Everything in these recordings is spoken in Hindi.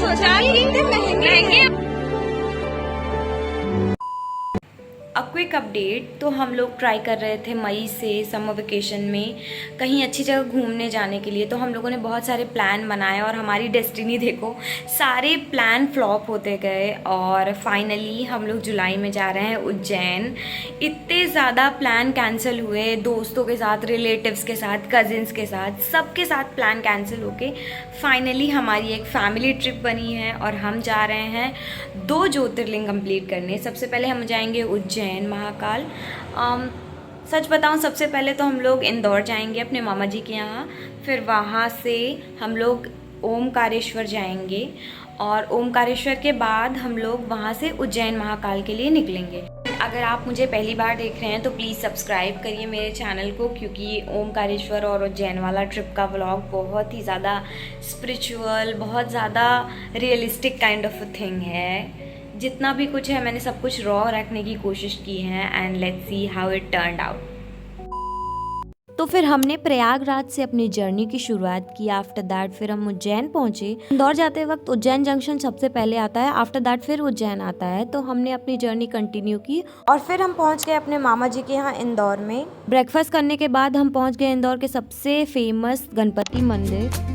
सोचा कि महंगे। अ क्विक अपडेट, तो हम लोग ट्राई कर रहे थे मई से समर वेकेशन में कहीं अच्छी जगह घूमने जाने के लिए। तो हम लोगों ने बहुत सारे प्लान बनाए और हमारी डेस्टिनी देखो, सारे प्लान फ्लॉप होते गए और फाइनली हम लोग जुलाई में जा रहे हैं उज्जैन। इतने ज़्यादा प्लान कैंसिल हुए, दोस्तों के साथ, रिलेटिव्स के साथ, कजिन्स के साथ, सबके साथ प्लान कैंसिल होके फाइनली हमारी एक फैमिली ट्रिप बनी है और हम जा रहे हैं 2 ज्योतिर्लिंग कंप्लीट करने। सबसे पहले हम जाएंगे उज्जैन महाकाल। सच बताऊं, सबसे पहले तो हम लोग इंदौर जाएंगे अपने मामा जी के यहाँ, फिर वहाँ से हम लोग ओमकारेश्वर जाएंगे और ओमकारेश्वर के बाद हम लोग वहाँ से उज्जैन महाकाल के लिए निकलेंगे। अगर आप मुझे पहली बार देख रहे हैं तो प्लीज़ सब्सक्राइब करिए मेरे चैनल को, क्योंकि ओमकारेश्वर और उज्जैन वाला ट्रिप का व्लॉग बहुत ही ज़्यादा स्पिरिचुअल, बहुत ज़्यादा realistic kind of a thing है। जितना भी कुछ है मैंने सब कुछ रॉ रखने की कोशिश की है and let's see how it turned out. तो फिर हमने प्रयागराज से अपनी जर्नी की शुरुआत की। आफ्टर दैट फिर हम उज्जैन पहुंचे। इंदौर जाते वक्त उज्जैन जंक्शन सबसे पहले आता है, आफ्टर दैट फिर उज्जैन आता है। तो हमने अपनी जर्नी कंटिन्यू की और फिर हम पहुंच गए अपने मामा जी के यहाँ इंदौर में। ब्रेकफास्ट करने के बाद हम पहुंच गए इंदौर के सबसे फेमस गणपति मंदिर।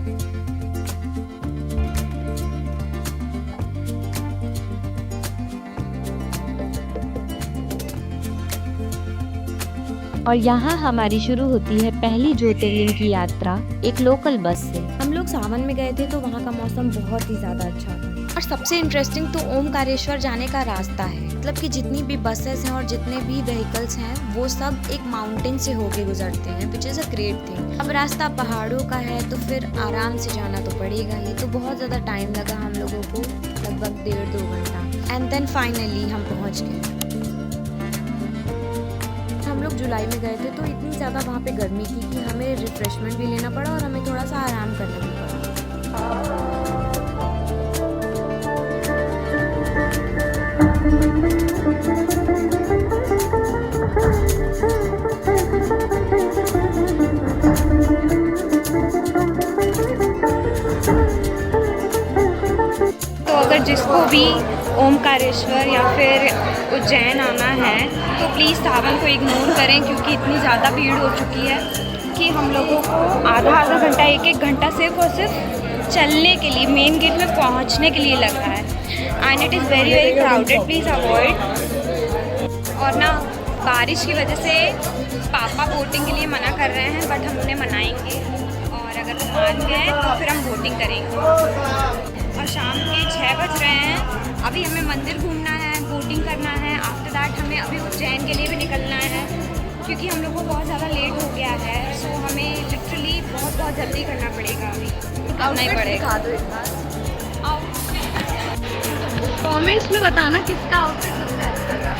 और यहाँ हमारी शुरू होती है पहली ज्योतिर्लिंग की यात्रा एक लोकल बस से। हम लोग सावन में गए थे तो वहाँ का मौसम बहुत ही ज़्यादा अच्छा था। और सबसे इंटरेस्टिंग तो ओमकारेश्वर जाने का रास्ता है, मतलब कि जितनी भी बसेस हैं और जितने भी व्हीकल्स हैं वो सब एक माउंटेन से होके गुजरते हैं, which is a great thing. अब रास्ता पहाड़ों का है तो फिर आराम से जाना तो पड़ेगा ही। तो बहुत ज़्यादा टाइम लगा हम लोगों को, लगभग 1.5-2 घंटा, एंड देन फाइनली हम पहुँच गए। हम लोग जुलाई में गए थे तो इतनी ज़्यादा वहाँ पे गर्मी थी कि हमें रिफ्रेशमेंट भी लेना पड़ा और हमें थोड़ा सा आराम करना भी पड़ा। तो अगर जिसको भी ओमकारेश्वर या फिर उज्जैन आना है तो प्लीज़ सावन को इग्नोर करें, क्योंकि इतनी ज़्यादा भीड़ हो चुकी है कि हम लोगों को आधा घंटा, 1 घंटा सिर्फ और सिर्फ चलने के लिए, मेन गेट में पहुंचने के लिए लग रहा है। And it is very very crowded, please avoid. और ना बारिश की वजह से पापा बोटिंग के लिए मना कर रहे हैं, बट हम उन्हें मनाएंगे और अगर वो मान गए तो फिर हम बोटिंग करेंगे। और शाम के 6 बज रहे हैं, अभी हमें मंदिर घूमना है, बोटिंग करना है, आफ्टर दैट हमें अभी उज्जैन के लिए भी निकलना है, क्योंकि हम लोग को बहुत ज़्यादा लेट हो गया है। सो हमें लिटरली बहुत जल्दी करना पड़ेगा, अभी करना ही पड़ेगा। कमेंट्स में बताना किसका आउटफिट सबसे अच्छा लगा।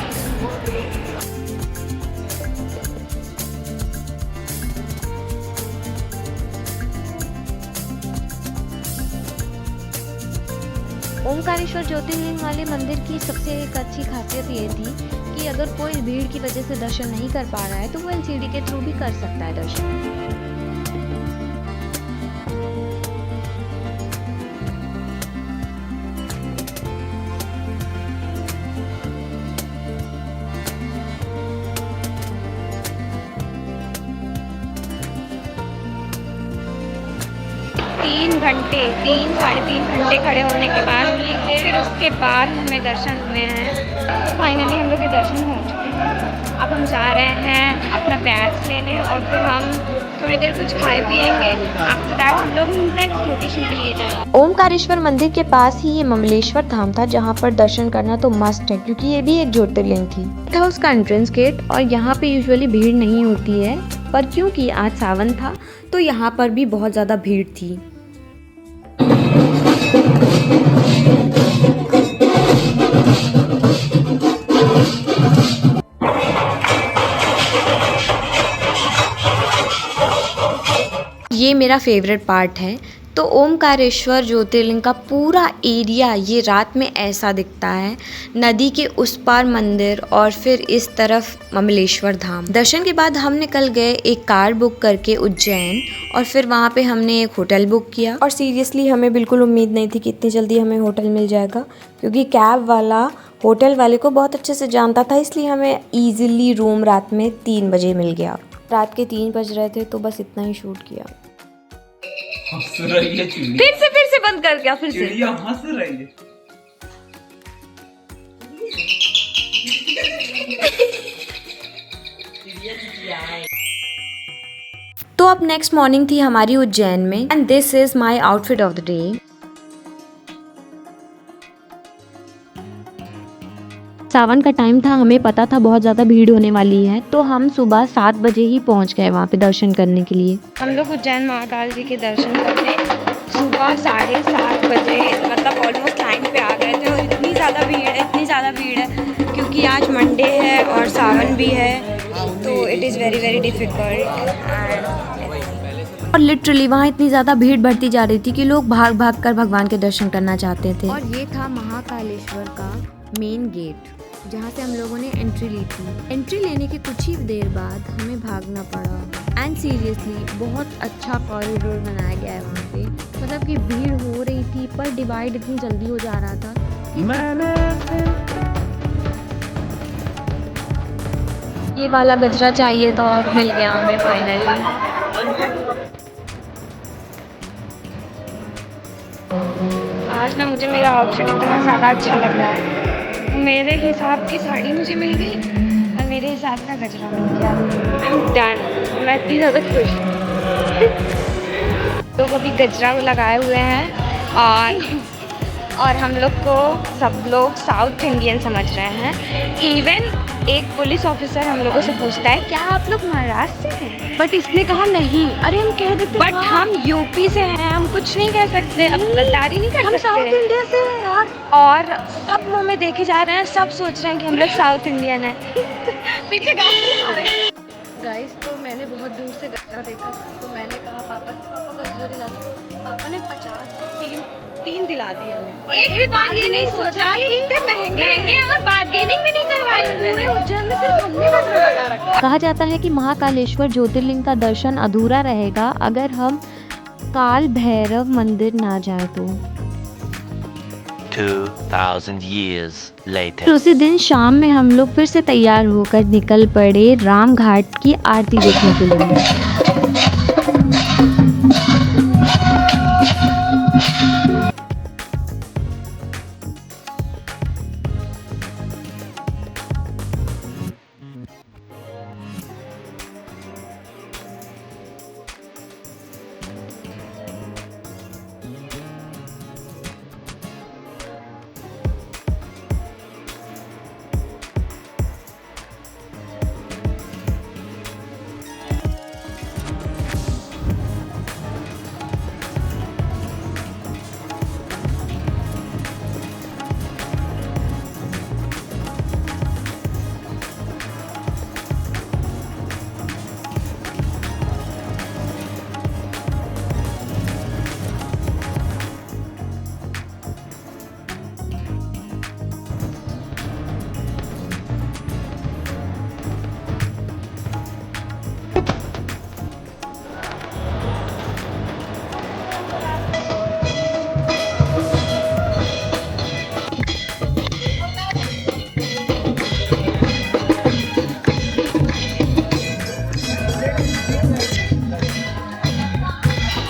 ओमकारेश्वर ज्योतिर्लिंग वाले मंदिर की सबसे एक अच्छी खासियत ये थी कि अगर कोई भीड़ की वजह से दर्शन नहीं कर पा रहा है तो वो एलसीडी के थ्रू भी कर सकता है दर्शन। तीन साढ़े तीन घंटे खड़े होने के बाद फिर उसके बाद हमें दर्शन हुए हैं। फाइनली हम लोग के दर्शन हो चुके हैं। अब हम जा रहे हैं अपना बैग लेने और फिर हम थोड़ी देर कुछ खाए पिएंगे। आफ्टर दैट हम लोग नेक्स्ट लोकेशन के लिए जाएंगे। ओमकारेश्वर मंदिर के पास ही ये ममलेश्वर धाम था, जहाँ पर दर्शन करना तो मस्ट है, क्योंकि ये भी एक ज्योतिर्लिंग थी। था उसका एंट्रेंस गेट और यहाँ पे यूजुअली भीड़ नहीं होती है, पर क्योंकि आज सावन था तो यहाँ पर भी बहुत ज़्यादा भीड़ थी। ये मेरा फेवरेट पार्ट है। तो ओमकारेश्वर ज्योतिर्लिंग का पूरा एरिया ये रात में ऐसा दिखता है। नदी के उस पार मंदिर और फिर इस तरफ ममलेश्वर धाम। दर्शन के बाद हम निकल गए एक कार बुक करके उज्जैन और फिर वहाँ पे हमने एक होटल बुक किया। और सीरियसली हमें बिल्कुल उम्मीद नहीं थी कि इतनी जल्दी हमें होटल मिल जाएगा, क्योंकि कैब वाला होटल वाले को बहुत अच्छे से जानता था, इसलिए हमें ईजिली रूम रात में 3 बजे मिल गया। रात के 3 बज रहे थे तो बस इतना ही शूट किया। हंस रही है चिड़िया। फिर से बंद कर दिया, फिर से। चिड़िया हंस रही है। तो अब नेक्स्ट मॉर्निंग थी हमारी उज्जैन में and this is my outfit of the day. Sawan का टाइम था, हमें पता था बहुत ज़्यादा भीड़ होने वाली है, तो हम सुबह 7 बजे ही पहुंच गए वहाँ पे दर्शन करने के लिए। हम लोग उज्जैन महाकाल जी के दर्शन करने सुबह 7:30 बजे मतलब ऑलमोस्ट लाइन पे आ गए थे। और इतनी ज़्यादा भीड़ है क्योंकि आज मंडे है और सावन भी है, तो it is very very difficult. और लिटरली वहाँ इतनी ज़्यादा भीड़ बढ़ती जा रही थी कि लोग भाग भाग कर भगवान के दर्शन करना चाहते थे। और ये था महाकालेश्वर का मेन गेट जहाँ से हम लोगों ने एंट्री ली थी। एंट्री लेने के कुछ ही देर बाद हमें भागना पड़ा एंड सीरियसली बहुत अच्छा कॉरिडोर बनाया गया है वहाँ पे। मतलब कि भीड़ हो रही थी पर डिवाइड इतनी जल्दी हो जा रहा था। ये वाला गजरा चाहिए था और मिल गया हमें फाइनली। आज ना मुझे मेरा आउटफिट इतना ज़्यादा अच्छा लग रहा है। मेरे हिसाब की साड़ी मुझे मिल गई और मेरे हिसाब का गजरा मिल गया। I am done. मैं इतनी ज़्यादा खुश हूँ। लोग अभी गजरा लगाए हुए हैं और हम लोग को सब लोग साउथ इंडियन समझ रहे हैं। इवन एक पुलिस ऑफिसर हम लोगों से पूछता है क्या आप लोग महाराष्ट्र से हैं, बट इसने कहा नहीं। अरे हम कह देते बट हम यूपी से हैं, हम कुछ नहीं कह सकते, अब गद्दारी नहीं कर सकते। हम साउथ इंडिया से हैं यार। और सब मुँह में देखे जा रहे हैं, सब सोच रहे हैं कि हम लोग साउथ इंडियन हैं। पीछे गाइस, तो मैंने बहुत दूर से गजरा देखा तो मैंने कहा पापा गजरा दिला दो। पापा ने 3 दिला दिए हमें। एक भी बात ये नहीं सोचा कि इतने महंगे और बार्गेनिंग भी नहीं करवाई। पूरे उज्जैन में सिर्फ हमने गजरा लगा रखा। कहा जाता है कि महाकालेश्वर ज्योतिर्लिंग का दर्शन अधूरा रहेगा अगर हम काल भैरव मंदिर ना जाए तो। 2000 years later. फिर उसी दिन शाम में हम लोग फिर से तैयार होकर निकल पड़े राम घाट की आरती देखने के लिए।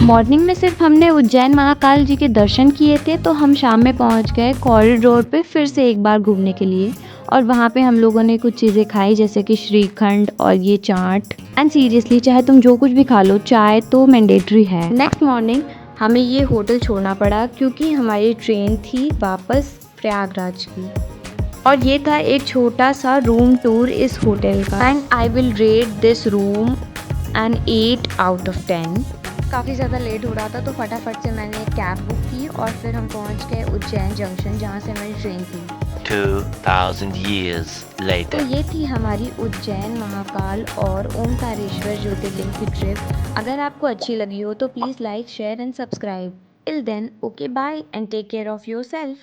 मॉर्निंग में सिर्फ हमने उज्जैन महाकाल जी के दर्शन किए थे, तो हम शाम में पहुंच गए कॉरिडोर पे फिर से एक बार घूमने के लिए। और वहाँ पे हम लोगों ने कुछ चीज़ें खाई जैसे कि श्रीखंड और ये चाट। एंड सीरियसली चाहे तुम जो कुछ भी खा लो, चाय तो मैंडेटरी है। नेक्स्ट मॉर्निंग हमें ये होटल छोड़ना पड़ा क्योंकि हमारी ट्रेन थी वापस प्रयागराज की। और ये था एक छोटा सा रूम टूर इस होटल का and I will rate this room an 8 out of 10। काफ़ी ज़्यादा लेट हो रहा था तो फटाफट से मैंने एक कैब बुक की और फिर हम पहुंच गए उज्जैन जंक्शन जहां से हमारी ट्रेन थी। 2,000 years तो later. ये थी हमारी उज्जैन, महाकाल और ओमकारेश्वर ज्योतिर्लिंग की ट्रिप। अगर आपको अच्छी लगी हो तो please like, share and subscribe. Till then, okay bye and take care of yourself.